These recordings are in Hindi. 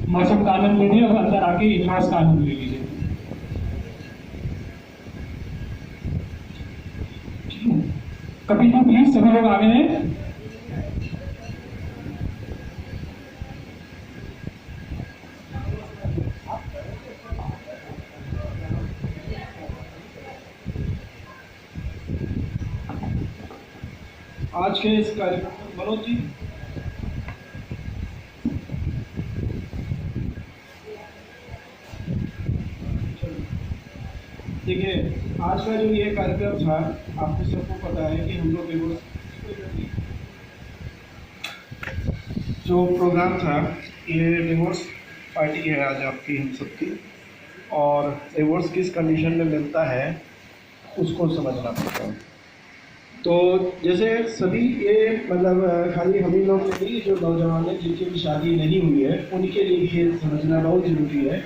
मौसम का आनंद लीजिए और अंदर आके इतिहास का आनंद ले लीजिए। कपिल जी प्लीज सभी लोग आगे हैं। आज के इस कार्यक्रम में मनोज जी देखिए, आज का जो ये कार्यक्रम था, आपको सबको पता है कि हम लोग जो प्रोग्राम था, ये डिवोर्स पार्टी है आज आपकी हम सबकी, और डिवोर्स किस कंडीशन में मिलता है उसको समझना पड़ता है। तो जैसे सभी ये मतलब खाली हम ही लोग नहीं, जो नौजवान हैं जिनकी भी शादी नहीं हुई है उनके लिए भी ये समझना बहुत ज़रूरी है,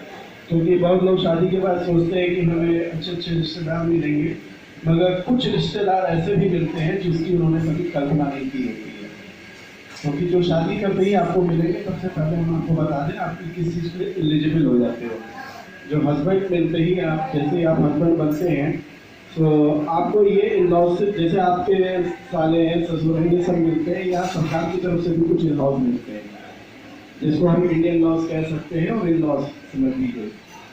क्योंकि बहुत लोग शादी के बाद सोचते हैं कि हमें अच्छे अच्छे रिश्तेदार मिलेंगे, मगर कुछ रिश्तेदार ऐसे भी मिलते हैं जिसकी उन्होंने कभी कल्पना नहीं की होती है। क्योंकि जो शादी करते ही आपको मिलेंगे, सबसे पहले हम आपको बता दें आप किस चीज़ पे एलिजिबल हो जाते हो। जो हस्बैंड मिलते ही आप, जैसे आप हस्बैंड बनते हैं, तो आपको ये इन लॉज से, जैसे आपके साले हैं, ससुर हैं, ये सब मिलते हैं, या सरकार की तरफ से भी कुछ इन लॉज मिलते हैं, जिसको हम इंडियन लॉज कह सकते हैं, और इन लॉज समझ लीजिए।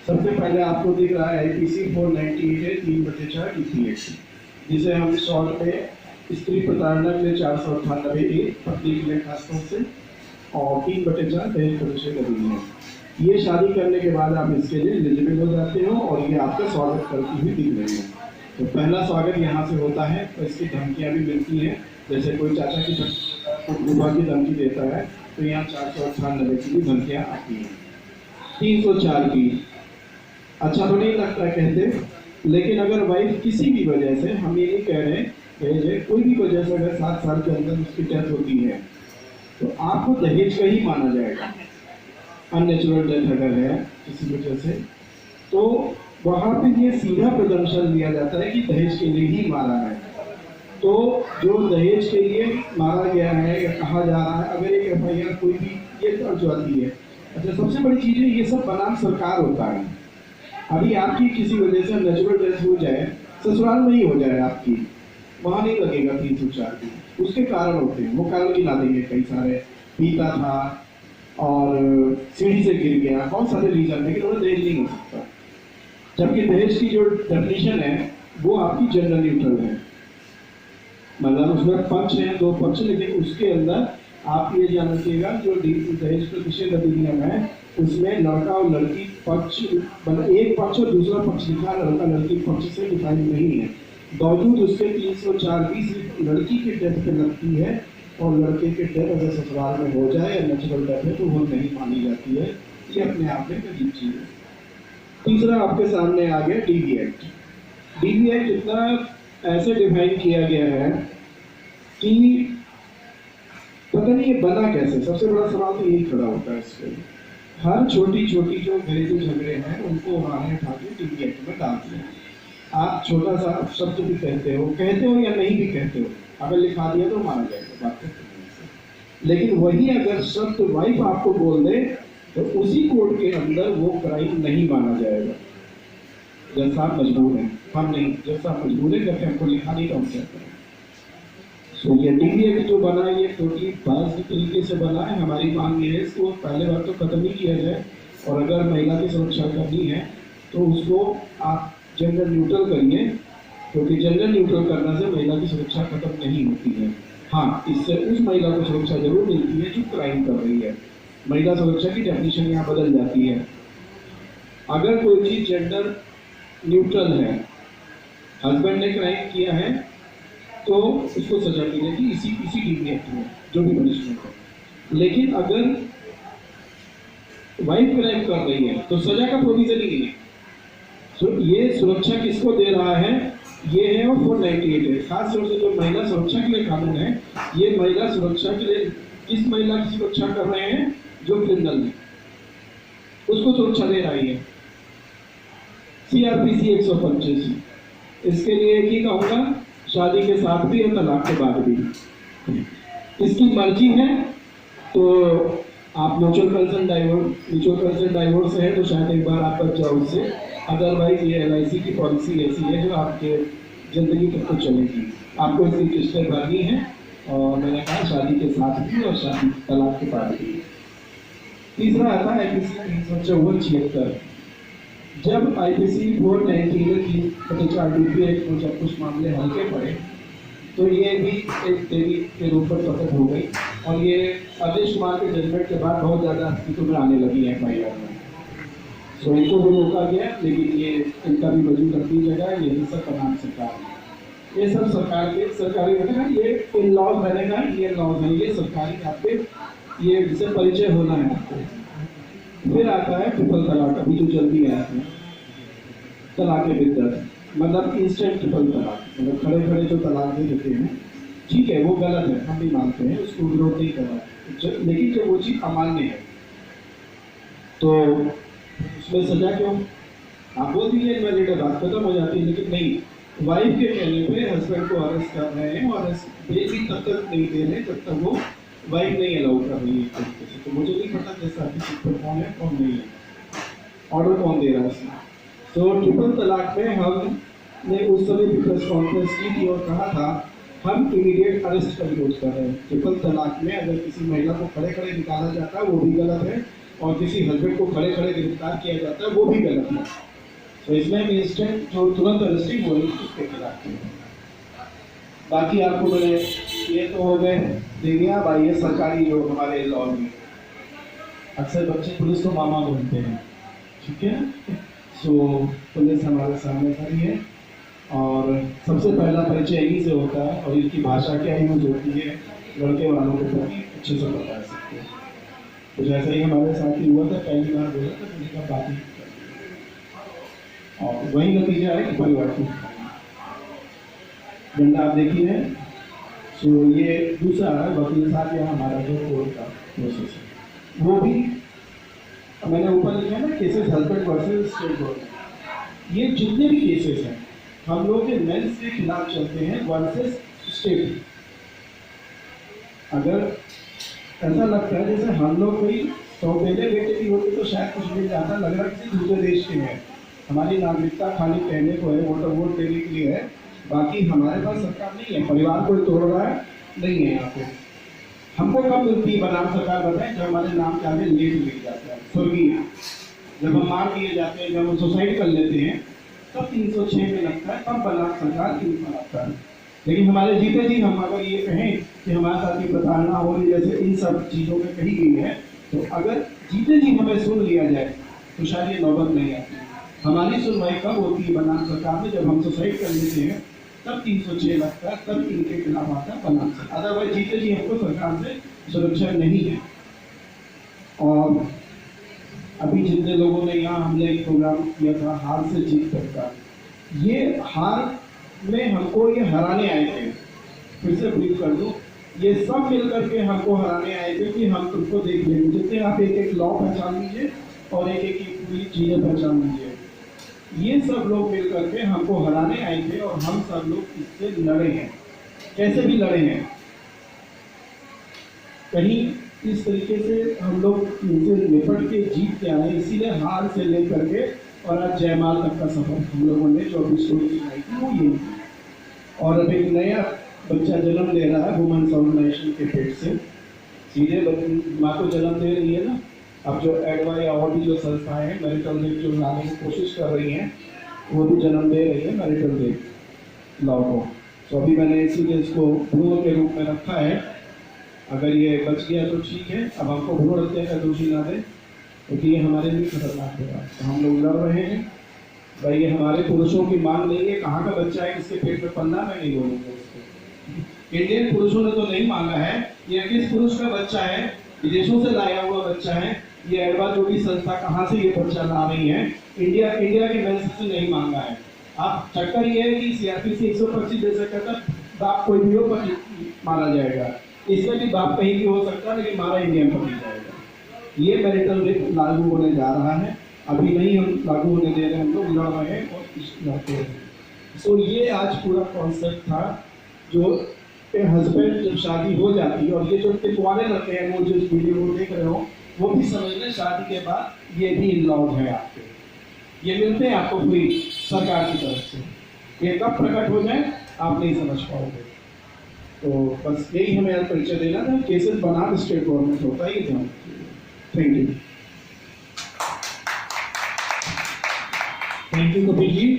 सबसे पहले आपको दिख रहा है IPC 498 है 3/4 EPA, जिसे हम शॉर्ट में स्त्री प्रताड़ना के लिए 498A, पत्नी के लिए खासतौर से, और 3/4 दहेज प्रतिशत अधिनियम। ये शादी करने के बाद आप इसके लिए एलिजिबल हो जाते हो, और ये आपका स्वागत करती हुई दिख रही है। तो पहला स्वागत यहाँ से होता है, तो इसकी धमकियाँ भी मिलती हैं, जैसे कोई चाचा की बुआ की धमकी देता है, तो यहाँ 498 की भी धमकियाँ आती हैं। 304 की अच्छा तो नहीं लगता कहते, लेकिन अगर वाइफ किसी भी वजह से, हम ये नहीं कह रहे कि कोई भी वजह से अगर 7 साल के अंदर उसकी डेथ होती है, तो आपको दहेज का ही माना जाएगा। अननेचुरल डेथ अगर है किसी वजह से, तो वहाँ पे ये सीधा प्रदर्शन लिया जाता है कि दहेज के लिए ही मारा है। तो जो दहेज के लिए मारा गया है या कहा जा रहा है, अगर एक FIR कोई भी ये दर्ज होती है, अच्छा सबसे बड़ी चीज़ है, ये सब बनाम सरकार होता है। अभी आपकी किसी वजह से नेचुरल डेथ हो जाए, ससुराल में ही हो जाए आपकी, वहाँ नहीं लगेगा 304 की, उसके कारण होते हैं, वो कारण गिना देंगे कई सारे, पीता था और सीढ़ी से गिर गया, बहुत सारे रीजन, लेकिन उन्हें दहेज नहीं हो सकता। जबकि दहेज की जो डेफिनेशन है वो आपकी जेंडर न्यूट्रल है, मतलब उसमें पक्ष है, 2 पक्ष, लेकिन उसके अंदर आप ये जान रखिएगा जो दहेज प्रतिशत अधिनियम है उसमें लड़का और लड़की पक्ष, मतलब एक पक्ष और दूसरा पक्ष लिखा, लड़का लड़की पक्ष से डिफाइन नहीं है। बावजूद उसके 304 सिर्फ लड़की के डेथ पे लगती है, और लड़के के डेथ अगर ससुराल में हो जाए या नेचुरल डेथ है तो वो नहीं मानी जाती है। ये अपने आप में एक अजीब चीज़ है। तीसरा आपके सामने आ गया DV एक्ट। DV एक्ट इतना ऐसे डिफाइन किया गया है कि पता नहीं ये बना कैसे, सबसे बड़ा सवाल तो यही खड़ा होता है इससे। हर छोटी छोटी जो घरेलू झगड़े हैं उनको उन्होंने उठा के DV एक्ट में डाल दिया। आप छोटा सा शब्द भी कहते हो या नहीं भी कहते हो, अगर लिखा दिया तो माना जाएगा, बात करते हैं। लेकिन वही अगर शब्द वाइफ आपको बोल दे तो उसी कोड के अंदर वो क्राइम नहीं माना जाएगा। जब साहब मजबूर हैं, हम नहीं, जब साहब मजबूर है करके हमको लिखा नहीं तो हम क्या करें। सो ये DV एक्ट जो बना है ये टोटली बाज़ तरीके से बना है। हमारी मांग ये है इसको पहले बार तो खत्म ही किया जाए, और अगर महिला की सुरक्षा करनी है तो उसको आप जेंडर न्यूट्रल करिए, क्योंकि जेंडर न्यूट्रल करने से महिला की सुरक्षा खत्म नहीं होती है। हाँ, इससे उस महिला को सुरक्षा जरूर मिलती है जो क्राइम कर रही है। महिला सुरक्षा की डेफिनेशन यहाँ बदल जाती है। अगर कोई चीज जेंडर न्यूट्रल है, हस्बैंड ने क्राइम किया है तो उसको सजा मिलेगी इसी DV एक्ट में, जो भी पनिशमेंट है। लेकिन अगर वाइफ क्राइम कर रही है तो सजा का प्रोविजन ही नहीं है। तो ये सुरक्षा किसको दे रहा है, ये है और 498 है। खास तौर से जो महिला सुरक्षा के लिए कानून है, ये महिला सुरक्षा के लिए किस महिला की सुरक्षा कर रहे हैं, जो क्रिमिनल है उसको सुरक्षा दे रही है। CRPC 185, इसके लिए एक ही कहूँगा, शादी के साथ भी और तलाक के बाद भी। इसकी मर्जी है तो आप म्यूचुअल कंसर्न डाइवोर्स है तो शायद एक बार आप बच जाओ उससे। अदरवाइज ये LIC की पॉलिसी ऐसी है जो आपके जिंदगी तक तो चलेगी। आपको इसकी किस्तें भरनी है और मैंने कहा शादी के साथ भी और शादी तलाक के बाद भी। तीसरा आता है IPC 354-76। जब IPC 419 एक्ट में जब कुछ मामले हल्के पड़े तो ये भी एक देवी के रूप में प्रकट हो गई और ये आदेश कुमार के जजमेंट के बाद बहुत ज़्यादा अस्तित्व में आने लगी है FIR में। सो इनको भी रोका गया, लेकिन ये इनका भी वजूद रखनी जगह है। यही सब तमाम सरकार है, ये सब सरकार के सरकारी बनेगा, ये इन लॉज बनेगा, ये लॉज है, ये सरकारी आपके ये जिससे परिचय होना है आपको। फिर आता है ट्रिपल तलाक, अभी जो जल्दी आया है तलाक के बिद्दत, मतलब इंस्टेंट ट्रिपल तलाक, मतलब खड़े खड़े जो तलाक दे देते हैं, ठीक है वो गलत है, हम भी मानते हैं, उसको विरोध नहीं कर रहा, लेकिन जब वो चीज़ अमान्य है तो उसमें सजा क्यों? आप बोल दीजिए इनवैलिड है, बात खत्म हो जाती है। लेकिन नहीं, वाइफ के कहने पे हस्बैंड को अरेस्ट कर रहे हैं और बेल भी तब तक नहीं दे रहे जब तक वो वाइफ नहीं अलाउ कर रही है एक तरीके से। तो मुझे नहीं पता जैसा आपकी सीट पर कौन है कौन नहीं है, ऑर्डर कौन दे रहा है इसमें। तो ट्रिपल तलाक में हमने उस समय भी प्रेस कॉन्फ्रेंस की थी और कहा था हम इमीडिएट अरेस्ट का विरोध कर रहे हैं। ट्रिपल तलाक में अगर किसी महिला को खड़े खड़े निकाला जाता है वो भी गलत है, और किसी हस्बैंड को खड़े खड़े गिरफ्तार किया जाता है वो भी गलत है। तो इसमें इंस्टेंट जो तुरंत अरेस्टिंग हो रही है उसके खिलाफ है। बाकी आपको मैंने ये तो हो गए देनिया भाई, ये सरकारी जो हमारे लॉ में अक्सर बच्चे पुलिस को मामा बोलते हैं, ठीक है। सो पुलिस हमारे सामने खड़ी है और सबसे पहला परिचय इन्हीं से होता है और इनकी भाषा क्या यूज होती है लड़के वालों के प्रति अच्छे से बता सकते हैं। तो जैसे ही हमारे साथ ही हुआ था, पहली बार बोला था किसी का बात नहीं और वही नतीजा है कि परिवर्तन डंडा आप देखिए। सो ये दूसरा है वकील साहब या हमारा जो कोर्ट का प्रोसेस है वो भी मैंने ऊपर लिखा है ना, cases husband versus state government. ये जितने भी केसेस हैं हम लोग के मेंस के खिलाफ चलते हैं वर्सेस स्टेट। अगर ऐसा लगता है जैसे हम लोग कोई 100 बेटे बेटे की होती तो शायद कुछ मिल जाता, लग रहा है किसी दूसरे देश के हैं। हमारी नागरिकता खाली कहने को है, वोट देने के लिए है, बाकी हमारे पास सरकार नहीं है, परिवार कोई तोड़ रहा है नहीं है। यहाँ पे हमको कब मिलती है बनाम सरकार बताएं? जब हमारे नाम के आगे लेट लिख जाता है स्वर्गीय, जब हम मार दिए जाते हैं, जब हम सुसाइड कर लेते हैं तब 306 में लगता है, तब बनाम सरकार की आता है। लेकिन हमारे जीते जी हम अगर ये कहें कि हमारे साथ की प्रताड़ना हो रही जैसे इन सब चीज़ों में कही गई है, तो अगर जीते जी हमें सुन लिया जाए तो शायद ये नौबत नहीं आती। हमारी सुनवाई कब होती है बनाम सरकार में? जब हम सुसाइड कर लेते हैं तब 306 लगता है, तब इनके खिलाफ आता है बनाम सरकार। अदरवाइज जीते जी हमको सरकार से सुरक्षा नहीं है। और अभी जितने लोगों ने यहाँ हमने एक प्रोग्राम किया था हार से जीत तक का, ये हार में हमको ये हराने आए थे। फिर से ब्रीफ कर दूं, ये सब मिल करके हमको हराने आए थे कि हम तुमको देख लेंगे। जितने आप एक एक लॉ पहचान लीजिए और एक एक पूरी चीज़ें पहचान लीजिए, ये सब लोग मिल करके हमको हराने आए थे और हम सब लोग इससे लड़े हैं। कैसे भी लड़े हैं, कहीं इस तरीके से हम लोग इनसे निपट के जीत के आए, इसीलिए हार से लेकर के और आज जयमाल तक का सफर हम लोगों ने 24 स्टोरी सुनाई थी वो यही थी। और अब एक नया बच्चा जन्म ले रहा है वुमेन्स ऑर्गेनाइजेशन के पेट से, सीधे माँ को जन्म दे रही है ना। अब जो एडवाई और भी जो संस्थाएं हैं मैरिटल रेप जो लाने की कोशिश कर रही हैं वो भी जन्म दे रही है मैरिटल रेप लॉ को। तो अभी मैंने इसीलिए इसको भ्रूण के रूप में रखा है। अगर ये बच गया तो ठीक है, अब हमको भ्रूण हत्या का दोषी ना दे क्योंकि ये हमारे लिए खतरनाक होगा। तो हम लोग लड़ रहे हैं भाई, ये हमारे पुरुषों की मांग नहीं है। कहाँ का बच्चा है किसके पेट में पलना, मैं नहीं बोलूँगा उसको। इंडियन पुरुषों ने तो नहीं मांगा है, ये किस पुरुष का बच्चा है? विदेशों से लाया हुआ बच्चा है। ये एडवा जो भी संस्था कहाँ से ये बच्चा ला रही है, इंडिया के मेंस से नहीं मांगा है। आप चक्कर ये है कि CRPC 125 जैसा कहता बाप कोई भी हो पर मारा जाएगा, इसमें भी बाप कहीं भी हो सकता है लेकिन मारा इंडिया में नहीं जाएगा। ये मैरिटल रेप लागू होने जा रहा है, अभी नहीं हम लागू होने दे रहे, हम लोग लड़ रहे हैं और लड़ते हैं। सो ये आज पूरा कॉन्सेप्ट था। जो हस्बैंड जब शादी हो जाती है और ये जो टिपवाने लगते हैं वो जिस वीडियो को देख रहे हो वो भी समझ लें शादी के बाद ये भी इन-लॉज है आपके, ये मिलते हैं आपको फ्री सरकार की तरफ से। ये कब प्रकट हो जाए आप नहीं समझ पाओगे। तो बस यही हमें आज परिचय देना था। केसेस बनाम स्टेट गवर्नमेंट होता है ये ध्यान रखिएगा। Thank you. Thank you Kapil ji.